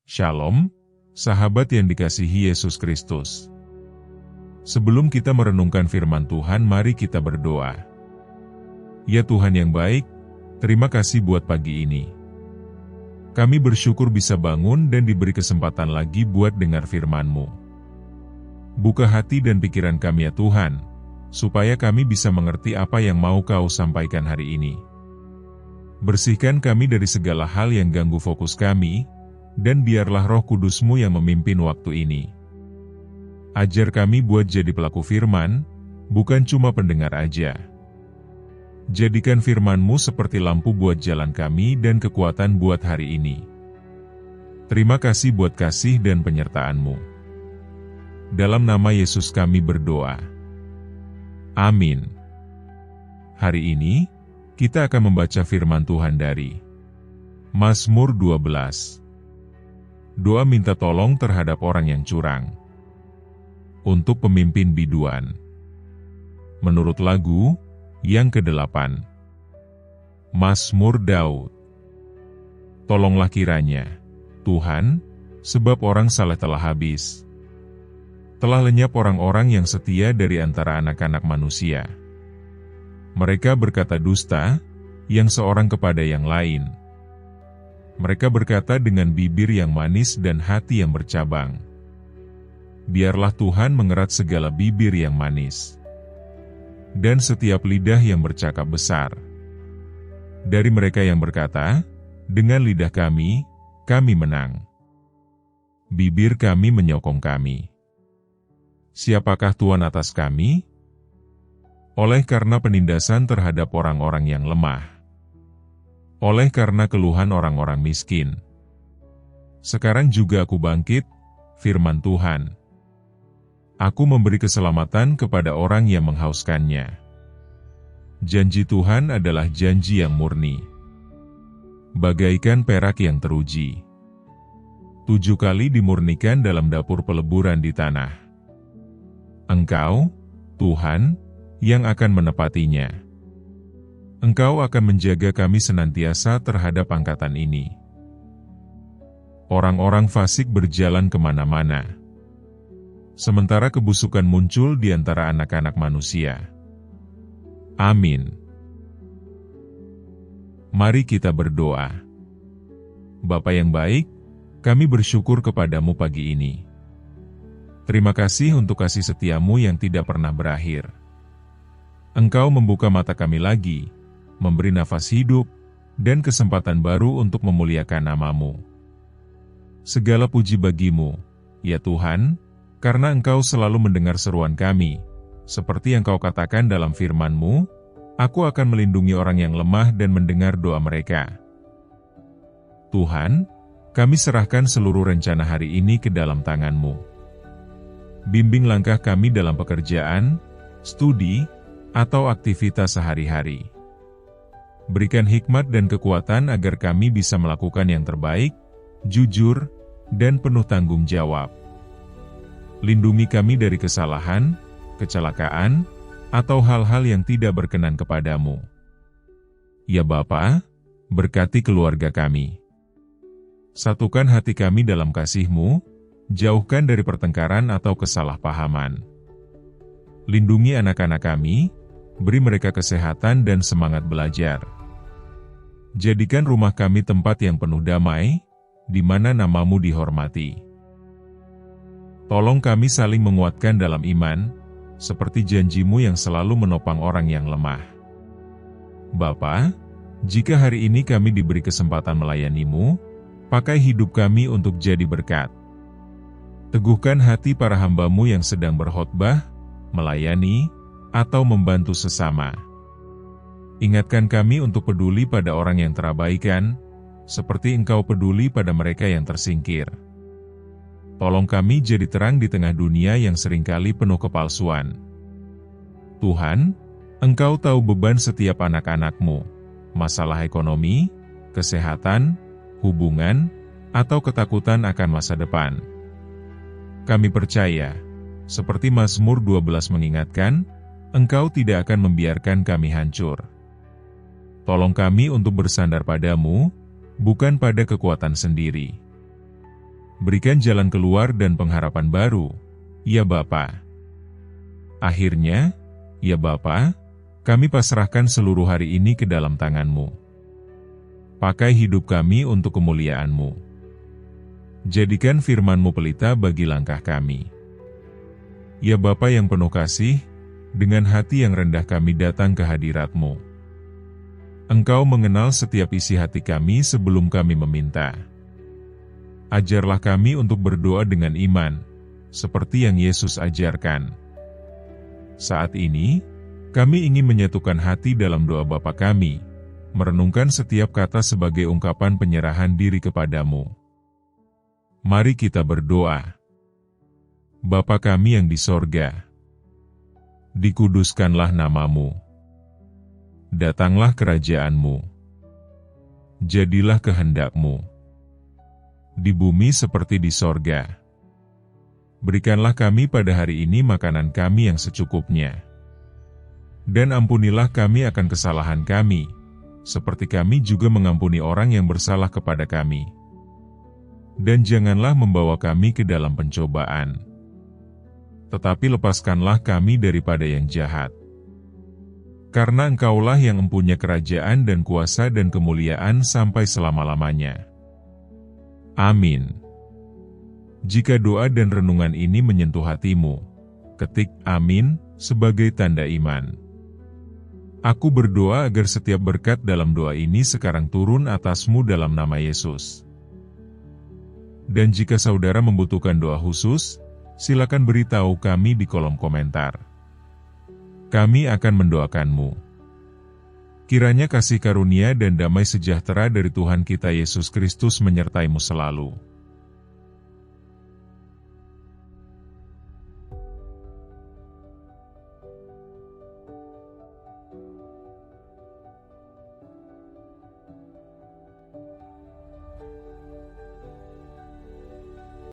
Shalom, sahabat yang dikasihi Yesus Kristus. Sebelum kita merenungkan firman Tuhan, mari kita berdoa. Ya Tuhan yang baik, terima kasih buat pagi ini. Kami bersyukur bisa bangun dan diberi kesempatan lagi buat dengar firman-Mu. Buka hati dan pikiran kami ya Tuhan, supaya kami bisa mengerti apa yang mau Kau sampaikan hari ini. Bersihkan kami dari segala hal yang ganggu fokus kami, dan biarlah Roh Kudus-Mu yang memimpin waktu ini. Ajar kami buat jadi pelaku firman, bukan cuma pendengar aja. Jadikan firman-Mu seperti lampu buat jalan kami dan kekuatan buat hari ini. Terima kasih buat kasih dan penyertaan-Mu. Dalam nama Yesus kami berdoa. Amin. Hari ini, kita akan membaca firman Tuhan dari Mazmur 12. Doa minta tolong terhadap orang yang curang. Untuk pemimpin biduan. Menurut lagu yang ke-8. Mazmur Daud. Tolonglah kiranya, Tuhan, sebab orang saleh telah habis. Telah lenyap orang-orang yang setia dari antara anak-anak manusia. Mereka berkata dusta, yang seorang kepada yang lain. Mereka berkata dengan bibir yang manis dan hati yang bercabang. Biarlah Tuhan mengerat segala bibir yang manis, dan setiap lidah yang bercakap besar. Dari mereka yang berkata, dengan lidah kami menang. Bibir kami menyokong kami. Siapakah Tuhan atas kami? Oleh karena penindasan terhadap orang-orang yang lemah. Oleh karena keluhan orang-orang miskin. Sekarang juga aku bangkit, firman Tuhan. Aku memberi keselamatan kepada orang yang menghauskannya. Janji Tuhan adalah janji yang murni. Bagaikan perak yang teruji. 7 kali dimurnikan dalam dapur peleburan di tanah. Engkau, Tuhan, yang akan menepatinya. Engkau akan menjaga kami senantiasa terhadap angkatan ini. Orang-orang fasik berjalan kemana-mana. Sementara kebusukan muncul di antara anak-anak manusia. Amin. Mari kita berdoa. Bapa yang baik, kami bersyukur kepadamu pagi ini. Terima kasih untuk kasih setiamu yang tidak pernah berakhir. Engkau membuka mata kami lagi, memberi nafas hidup, dan kesempatan baru untuk memuliakan nama-Mu. Segala puji bagi-Mu, ya Tuhan, karena Engkau selalu mendengar seruan kami, seperti yang Kau katakan dalam firman-Mu, aku akan melindungi orang yang lemah dan mendengar doa mereka. Tuhan, kami serahkan seluruh rencana hari ini ke dalam tangan-Mu. Bimbing langkah kami dalam pekerjaan, studi, atau aktivitas sehari-hari. Berikan hikmat dan kekuatan agar kami bisa melakukan yang terbaik, jujur, dan penuh tanggung jawab. Lindungi kami dari kesalahan, kecelakaan, atau hal-hal yang tidak berkenan kepadamu. Ya Bapa, berkati keluarga kami. Satukan hati kami dalam kasih-Mu, jauhkan dari pertengkaran atau kesalahpahaman. Lindungi anak-anak kami, beri mereka kesehatan dan semangat belajar. Jadikan rumah kami tempat yang penuh damai, di mana nama-Mu dihormati. Tolong kami saling menguatkan dalam iman, seperti janji-Mu yang selalu menopang orang yang lemah. Bapa, jika hari ini kami diberi kesempatan melayani-Mu, pakai hidup kami untuk jadi berkat. Teguhkan hati para hamba-Mu yang sedang berkhotbah, melayani, atau membantu sesama. Ingatkan kami untuk peduli pada orang yang terabaikan, seperti Engkau peduli pada mereka yang tersingkir. Tolong kami jadi terang di tengah dunia yang seringkali penuh kepalsuan. Tuhan, Engkau tahu beban setiap anak-anak-Mu, masalah ekonomi, kesehatan, hubungan, atau ketakutan akan masa depan. Kami percaya, seperti Mazmur 12 mengingatkan, Engkau tidak akan membiarkan kami hancur. Tolong kami untuk bersandar padamu, bukan pada kekuatan sendiri. Berikan jalan keluar dan pengharapan baru, ya Bapa. Akhirnya, ya Bapa, kami pasrahkan seluruh hari ini ke dalam tangan-Mu. Pakai hidup kami untuk kemuliaan-Mu. Jadikan firman-Mu pelita bagi langkah kami. Ya Bapa yang penuh kasih, dengan hati yang rendah kami datang ke hadirat-Mu. Engkau mengenal setiap isi hati kami sebelum kami meminta. Ajarlah kami untuk berdoa dengan iman, seperti yang Yesus ajarkan. Saat ini, kami ingin menyatukan hati dalam doa Bapa kami, merenungkan setiap kata sebagai ungkapan penyerahan diri kepadamu. Mari kita berdoa. Bapa kami yang di sorga, dikuduskanlah nama-Mu. Datanglah kerajaan-Mu. Jadilah kehendak-Mu. Di bumi seperti di sorga. Berikanlah kami pada hari ini makanan kami yang secukupnya. Dan ampunilah kami akan kesalahan kami, seperti kami juga mengampuni orang yang bersalah kepada kami. Dan janganlah membawa kami ke dalam pencobaan, tetapi lepaskanlah kami daripada yang jahat. Karena Engkaulah yang mempunyai kerajaan dan kuasa dan kemuliaan sampai selama-lamanya. Amin. Jika doa dan renungan ini menyentuh hatimu, ketik amin sebagai tanda iman. Aku berdoa agar setiap berkat dalam doa ini sekarang turun atasmu dalam nama Yesus. Dan jika saudara membutuhkan doa khusus, silakan beritahu kami di kolom komentar. Kami akan mendoakanmu. Kiranya kasih karunia dan damai sejahtera dari Tuhan kita Yesus Kristus menyertaimu selalu.